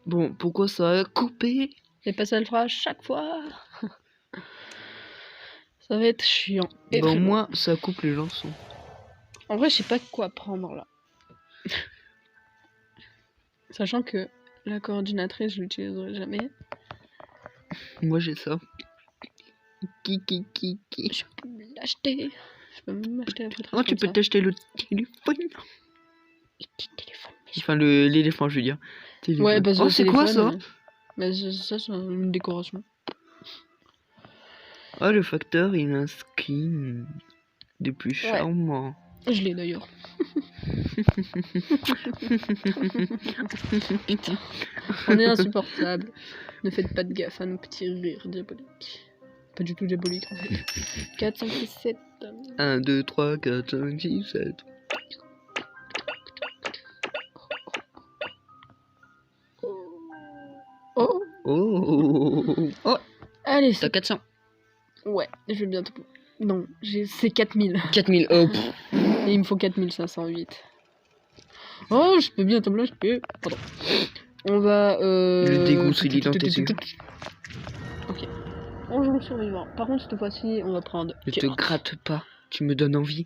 Bon, pourquoi ça a coupé? Et pas ça le fera à chaque fois. Ça va être chiant. Et Bon, très long. moi, ça coupe les chansons. En vrai, je sais pas quoi prendre là. Sachant que la coordinatrice, je l'utiliserai jamais. Moi, j'ai ça. Qui. Je peux me l'acheter. Je peux même m'acheter la prêtresse. Oh, tu peux t'acheter le téléphone. Téléphone. Enfin, l'éléphant, je veux dire. Téléphone. Ouais, parce que oh, c'est quoi ça? Mais ça, c'est une décoration. Oh, le facteur, il a un skin des plus charmants. Je l'ai d'ailleurs. Putain, on est insupportable. Ne faites pas de gaffe à nos petits rires diaboliques. Pas du tout diabolique en fait. 4, 5, 6, 7. 1, 2, 3, 4, 5, 6, 7. Oh. Oh. Allez, T'as 400. Ouais, je vais bientôt. Non, c'est 4000. 4000. Oh. Et il me faut 4508. Oh, je peux bien te l'acheter. Pardon. On va. Le dégoût solide tes yeux. Ok. On joue le survivant. Par contre, cette fois-ci, on va prendre. Ne te gratte pas. Tu me donnes envie.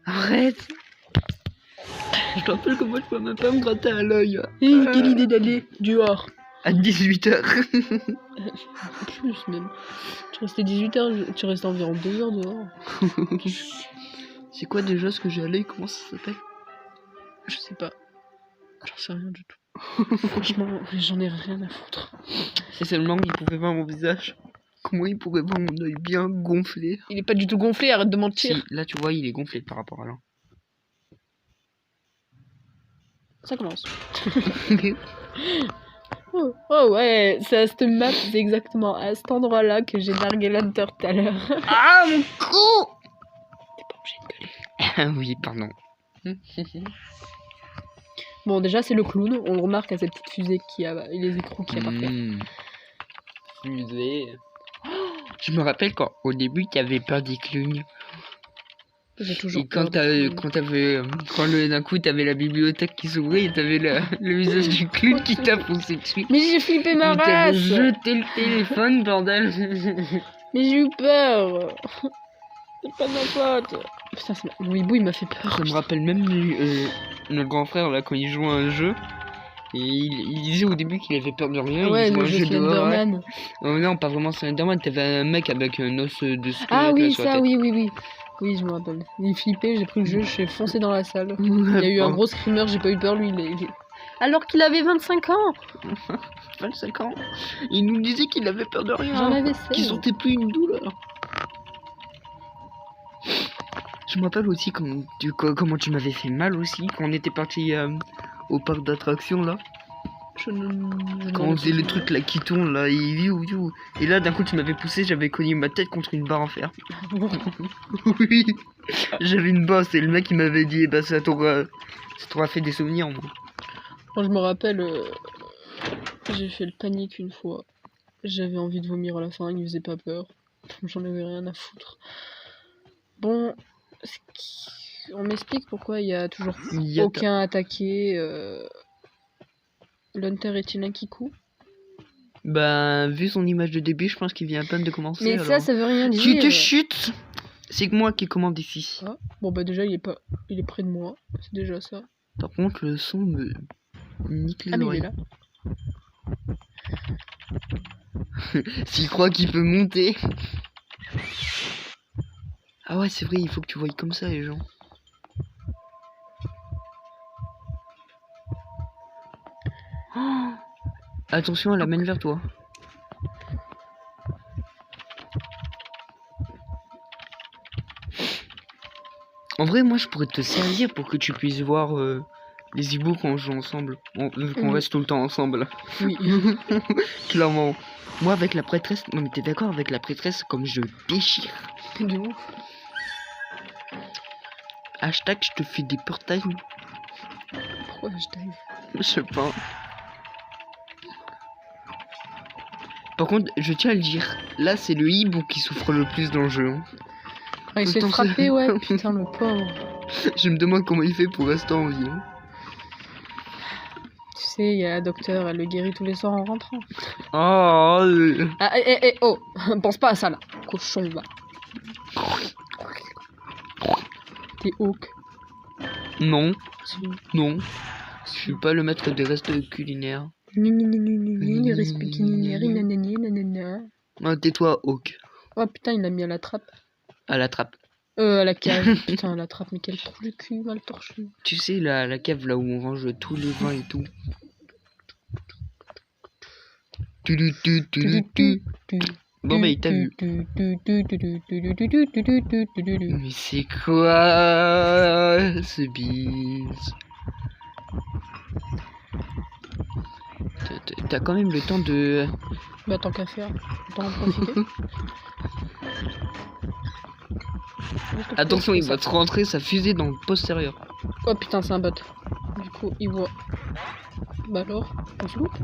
Arrête. Je te rappelle que moi, je peux même pas me gratter à l'œil. Quelle idée d'aller dehors. À 18h. Plus même. Tu restais 18h, tu restais environ 2 heures dehors. C'est quoi déjà ce que j'ai à l'œil? Comment ça s'appelle? Je sais pas. J'en sais rien du tout. Franchement, j'en ai rien à foutre. Si seulement il pouvait voir mon visage. Comment il pourrait voir mon œil bien gonflé? Il est pas du tout gonflé, arrête de mentir. Si, là tu vois, il est gonflé par rapport à là. Ça commence. Oh ouais, c'est à cette map, c'est exactement à cet endroit-là que j'ai nargué l'hunter tout à l'heure. Ah mon cou! T'es pas obligé de gueuler. Ah oui, pardon. Bon, déjà c'est le clown, on le remarque à cette petite fusée qui a et les écrous qui a par terre. Fusée. Je me rappelle quand au début t'avais peur des clowns. J'ai toujours Et quand d'un coup t'avais la bibliothèque qui s'ouvrait et t'avais le visage du clown qui t'a foncé dessus. Mais j'ai flippé ma race. Jeté le téléphone, bordel. Mais j'ai eu peur. C'est pas de ma faute. Putain, le hibou il m'a fait peur. Ça me rappelle même notre grand frère là quand il jouait à un jeu. Et il disait au début qu'il avait peur de rien. Ouais, il le jeu Slenderman. Oh non, pas vraiment Slenderman. T'avais un mec avec un os de squelette. Ah oui, sur la ça, tête. oui. Oui, je me rappelle. Il flippait, j'ai pris le jeu, je suis foncé dans la salle. Il y a eu un gros screamer, j'ai pas eu peur, lui, il est... Alors qu'il avait 25 ans. 25 ans. Il nous disait qu'il avait peur de rien. J'en avais 16. Qu'il sentait plus une douleur. Je me rappelle aussi comment tu m'avais fait mal aussi quand on était parti au parc d'attractions là. Quand on faisait le truc là qui tourne là et là d'un coup tu m'avais poussé, j'avais cogné ma tête contre une barre en fer. Oui, j'avais une bosse et le mec il m'avait dit bah ça t'aura fait des souvenirs moi. Quand je me rappelle, j'ai fait le panique une fois. J'avais envie de vomir à la fin, il faisait pas peur. J'en avais rien à foutre. Bon, on m'explique pourquoi il y a toujours aucun attaqué. L'hunter est-il un kikou? Bah, vu son image de début, je pense qu'il vient à peine de commencer. Mais alors. ça veut rien dire. Tu te chutes. C'est que moi qui commande ici. Ah, bon bah déjà il est près de moi, c'est déjà ça. Par contre le son me nique les oreilles. Mais il est là. S'il croit qu'il peut monter. Ah ouais c'est vrai, il faut que tu voyes comme ça les gens. Oh, attention, elle amène vers toi. En vrai, moi, je pourrais te servir pour que tu puisses voir les hiboux quand on joue ensemble. Vu qu'on reste tout le temps ensemble. Oui. Clairement. Moi, avec la prêtresse... Non, mais t'es d'accord avec la prêtresse comme je déchire. De ouf. Hashtag, je te fais des portails. Pourquoi hashtag? Je sais pas. Par contre, je tiens à le dire. Là, c'est le hibou qui souffre le plus dans le jeu. Hein. Ah, il s'est frappé, ouais. Putain, le pauvre. Je me demande comment il fait pour rester en vie. Hein. Tu sais, il y a la docteur, elle le guérit tous les soirs en rentrant. Oh, Ah, oh, pense pas à ça là, cochon va. T'es hawk. non, Si. non. Je suis pas le maître des restes culinaires. Les restes culinaires, nanana. Ah, tais-toi, Hawk. Oh putain, il l'a mis à la trappe. À la trappe. À la cave. Putain, à la trappe, mais quel trou de cul, mal torché. Tu sais, la cave là où on range tous les vins et tout. Bon, bah, il t'a vu. Mais c'est quoi ce bise? T'as quand même le temps de... Bah tant qu'à faire, autant en profiter. Attention, il va te rentrer sa fusée dans le postérieur. Oh putain, c'est un bot. Du coup, il voit. Bah alors, on se loupe.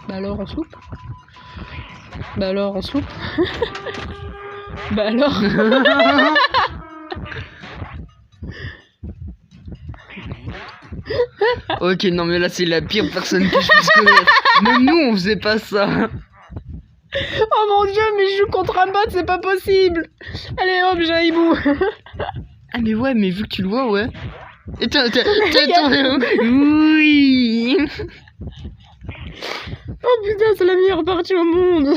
Bah alors, on se loupe. Bah alors, on se loupe. Bah alors. Ok, non mais là c'est la pire personne que je puisse connaître. Même nous on faisait pas ça. Oh mon dieu, mais je joue contre un bot, c'est pas possible. Allez hop, j'ai un hibou. Ah mais ouais, mais vu que tu le vois, ouais. Et t'as oui. Oh putain, c'est la meilleure partie au monde.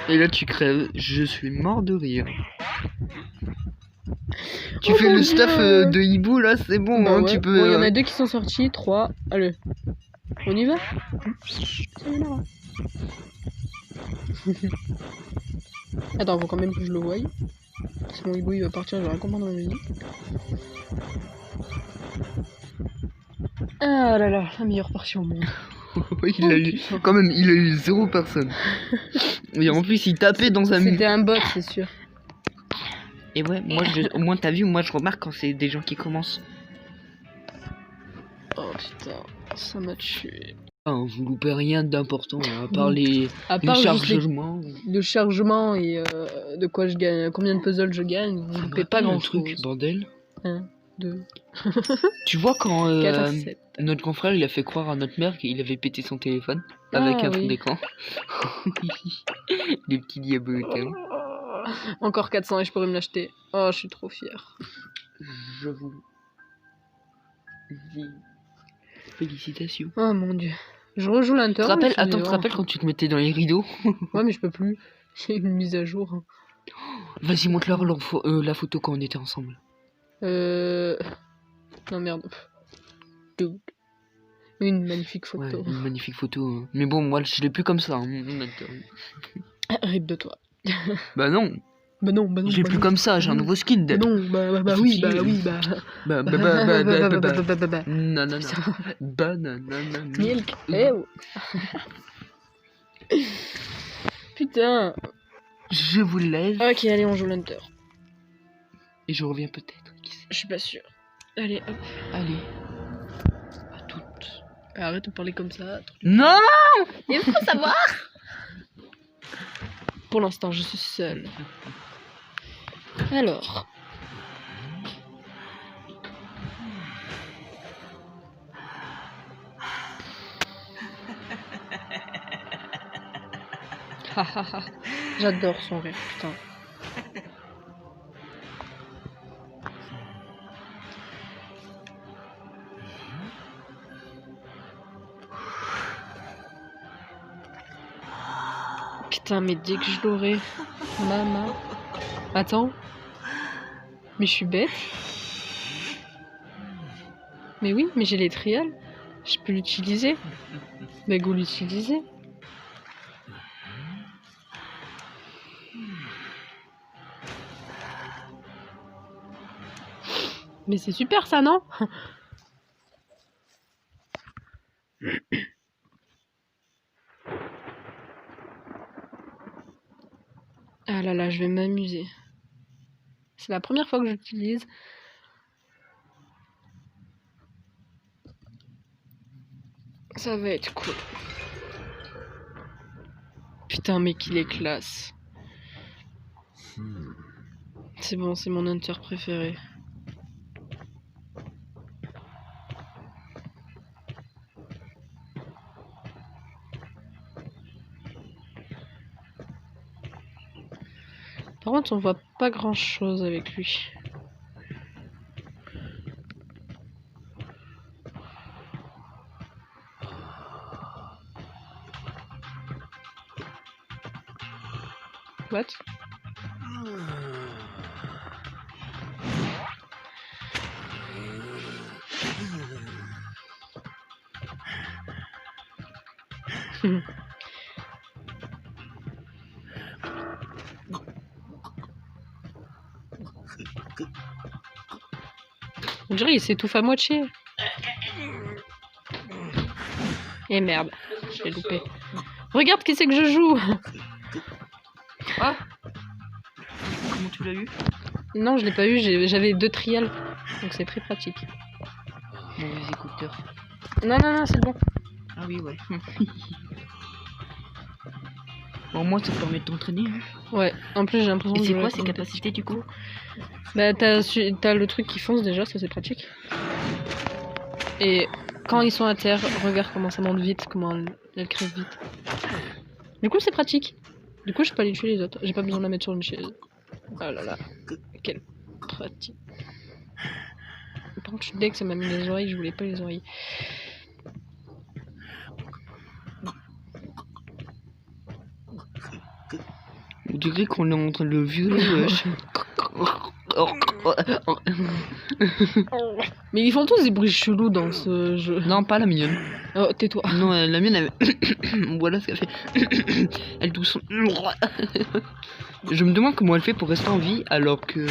Et là tu crèves, je suis mort de rire. Tu Oh fais mon le stuff Dieu. de hibou là, c'est bon, Bah hein, ouais. tu peux... Bon, il y en a 2 qui sont sortis, 3. Allez. On y va. Attends, faut quand même que je le voie. Si mon hibou il va partir, je vais rien comprendre dans ma vie. Ah là là, la meilleure partie au monde. il a eu, quand même, il a eu 0 personne. Et en plus il tapait dans un mur. C'était un bot, c'est sûr. Et ouais, moi au moins t'as vu, moi je remarque quand c'est des gens qui commencent. Oh putain, ça m'a tué. Enfin, vous loupez rien d'important, à part les À part juste chargements. le chargement et de quoi je gagne, combien de puzzles je gagne, vous ne loupez pas grand truc, chose. bordel. 1, 2, Tu vois quand 4, 7. notre grand frère il a fait croire à notre mère qu'il avait pété son téléphone avec un fond d'écran. Les petits diabolotins. Encore 400 et je pourrais me l'acheter. Oh, je suis trop fière. Je vous dis félicitations. Oh mon dieu. Je rejoue l'Hunter. Tu te rappelles quand tu te mettais dans les rideaux? Ouais, mais je peux plus. J'ai une mise à jour. Vas-y, montre-leur la photo quand on était ensemble. Non, merde. Dude. Une magnifique photo. Ouais, une magnifique photo. Hein. Mais bon, moi, je l'ai plus comme ça. Hein. Rip de toi. Bah non. Bah non, Je l'ai plus comme ça, j'ai un nouveau skin. Bah non, bah oui, bah oui, bah. Non, non, non. Bah non, non, non. Milk. Eh oh. Putain. Je vous laisse. Ok, allez, on joue l'Hunter. Et je reviens peut-être. Qui sait? Je suis pas sûre. Allez, hop. Allez. À toutes. Arrête de parler comme ça. Non! Il faut savoir. Pour l'instant, je suis seule. Alors. J'adore son rire, putain. Putain, mais dès que je l'aurai. Maman. Attends. Mais je suis bête. Mais oui, mais j'ai les trials. Je peux l'utiliser. Bah go l'utiliser. Mais c'est super ça, non? Ah là là, je vais m'amuser. C'est la première fois que j'utilise. Ça va être cool. Putain, mais qu'il est classe. C'est bon, c'est mon hunter préféré. Par contre, on voit pas grand chose avec lui. What? On dirait qu'il s'étouffe à moitié. Et merde, j'ai loupé. Regarde qui c'est que je joue. Ah, comment tu l'as eu? Non, je l'ai pas eu, j'avais 2 trials. Donc c'est très pratique. Mauvais écouteur. Non, non, non, c'est bon. Ah oui, ouais. Bon, moi, ça te permet de t'entraîner. Hein. Ouais, en plus j'ai l'impression Et de c'est jouer quoi à ces Call of capacités du coup? Bah t'as le truc qui fonce déjà, ça c'est pratique. Et quand ils sont à terre, regarde comment ça monte vite, comment elle crève vite. Du coup c'est pratique. Du coup je peux aller tuer les autres, j'ai pas besoin de la mettre sur une chaise. Oh là là, quelle pratique. Par contre je suis dès que ça m'a mis les oreilles, je voulais pas les oreilles. On dirait qu'on est en train de le violer, wesh. Mais ils font tous des bruits chelous dans ce jeu. Non, pas la mignonne. Oh, tais-toi. Non, la mienne, elle... voilà ce qu'elle fait. Elle tousse. Je me demande comment elle fait pour rester en vie alors que...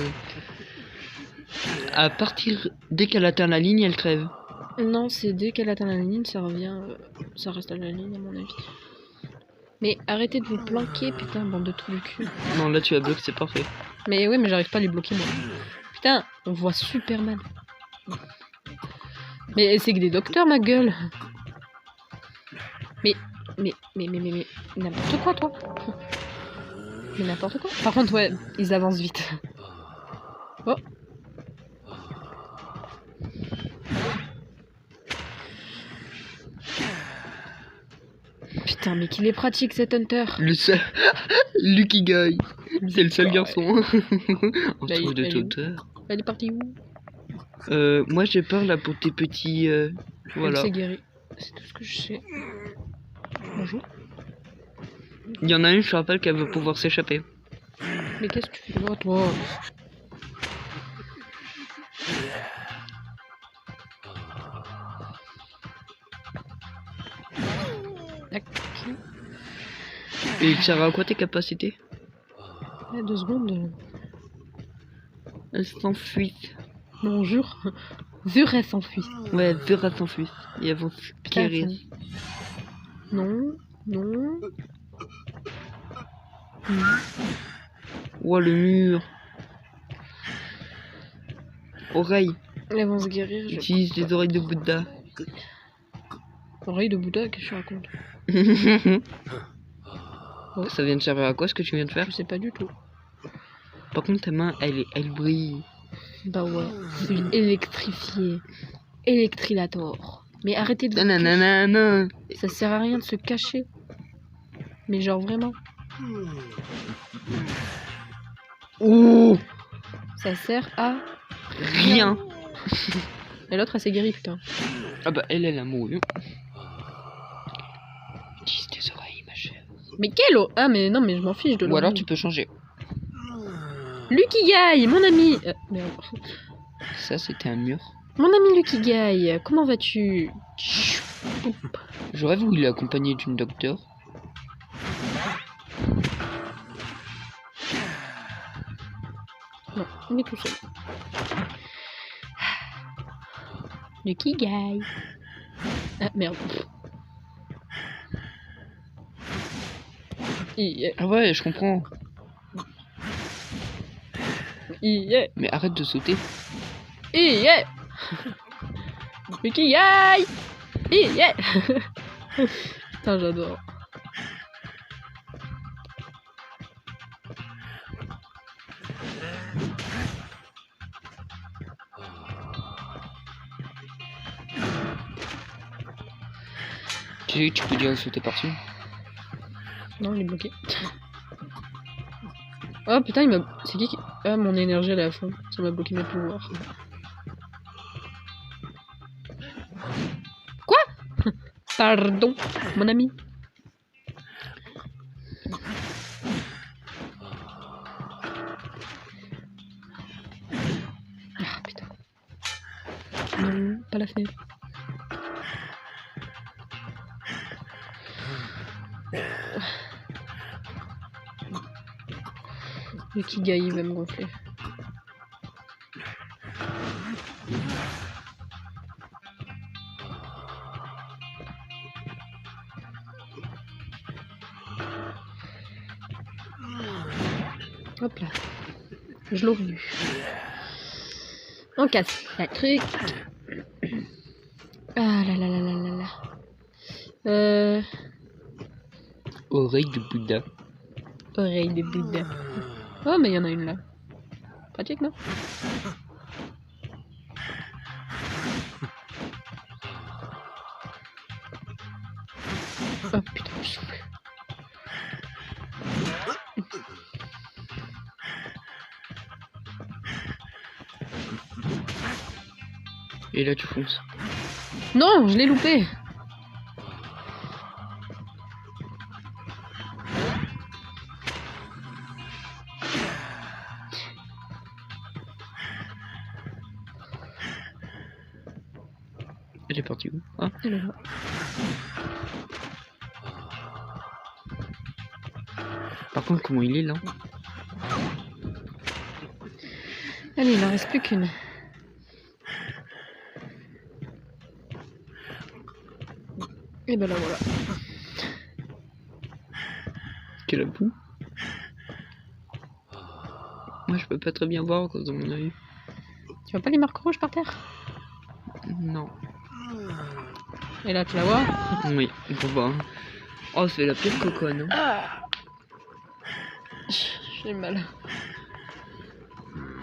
À partir... Dès qu'elle atteint la ligne, elle crève. Non, c'est dès qu'elle atteint la ligne, ça revient... ça reste à la ligne à mon avis. Mais arrêtez de vous planquer, putain, bande de trous du cul. Non, là tu as bloqué, c'est parfait. Mais oui, mais j'arrive pas à les bloquer moi. Putain, on voit super mal. Mais c'est que des docteurs, ma gueule. Mais, n'importe quoi, toi. Mais n'importe quoi. Par contre, ouais, ils avancent vite. Oh. Putain, mais qu'il est pratique cet Hunter. Le seul... Lucky Guy. C'est le seul garçon. On Là, se trouve il de est où hauteur. Elle est partie où? Moi j'ai peur là pour tes petits... Voilà. Elle s'est guérie. C'est tout ce que je sais. Bonjour. Il y en a une, je te rappelle qu'elle va pouvoir s'échapper. Mais qu'est-ce que tu fais là, toi? Ok. Et ça va à quoi tes capacités? 2 secondes. Elles s'enfuient. Bonjour. Zur, elle s'enfuit. Ouais, Vera s'enfuit. Et elles vont se guérir. Non, non. Oh le mur. Oreilles. Elles vont se guérir. Utilise les oreilles de Bouddha. Oreille de Bouddha, qu'est-ce que tu racontes? Oh. Ça vient de servir à quoi ce que tu viens de faire? Je sais pas du tout. Par contre ta main elle brille. Bah ouais, c'est une électrifiée. Électrilator. Mais arrêtez de... Nananana. Ça sert à rien de se cacher. Mais genre vraiment. Oh. Ça sert à... Rien. Et l'autre elle s'est guérie, putain. Ah bah elle a mouru. Utilise tes oreilles ma chère. Mais quelle eau? Ah mais non mais je m'en fiche de l'eau. Ou alors tu peux changer. Lucky Guy, mon ami. Merde. Ça c'était un mur. Mon ami Lucky Guy, comment vas-tu? Je rêve où il est accompagné d'une docteure. Non, il est tout seul. Lucky Guy. Ah merde. Ah ouais, je comprends. Mais arrête de sauter. Lucky Guy. Putain, j'adore. Tu sais, tu peux déjà sauter par-dessus. Non, il est bloqué. Oh, Oh putain, il m'a. C'est qui? Ah, mon énergie elle est à fond. Ça m'a bloqué mes pouvoirs. Quoi? Pardon, mon ami. Ah putain. Non, pas la fenêtre. Le Kigai il va me gonfler. Hop là. Je l'aurais eu. On casse la truc. Ah là là là là là là. Oreille de Bouddha. Oreille de Bouddha. Oh, mais il y en a une là. Pratique, non? Oh putain, je souffle. Et là tu fonces. Non, je l'ai loupé. Elle est partie où? Ah. Elle est là. Par contre, comment il est là? Allez, il en reste plus qu'une. Et ben là voilà. Quel abou? Moi je peux pas très bien voir à cause de mon œil. Tu vois pas les marques rouges par terre? Non. Et là tu la vois? Oui, on peut voir. Oh, c'est la pire coconne. Hein. Ah, j'ai mal.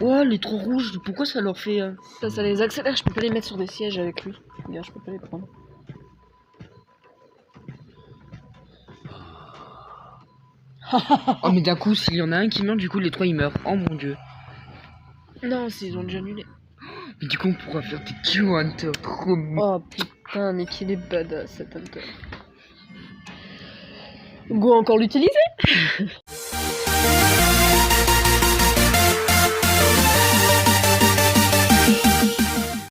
Oh, elle est trop rouge. Pourquoi ça leur fait... Ça les accélère, je peux pas les mettre sur des sièges avec lui. Regarde, je peux pas les prendre. Oh, mais d'un coup, s'il y en a un qui meurt, du coup, les trois ils meurent. Oh mon dieu. Non, s'ils ont déjà annulé. Mais du coup, on pourra faire des Q-Hunter. Trop Oh putain, mais qu'il est badass cet hunter. Go encore l'utiliser.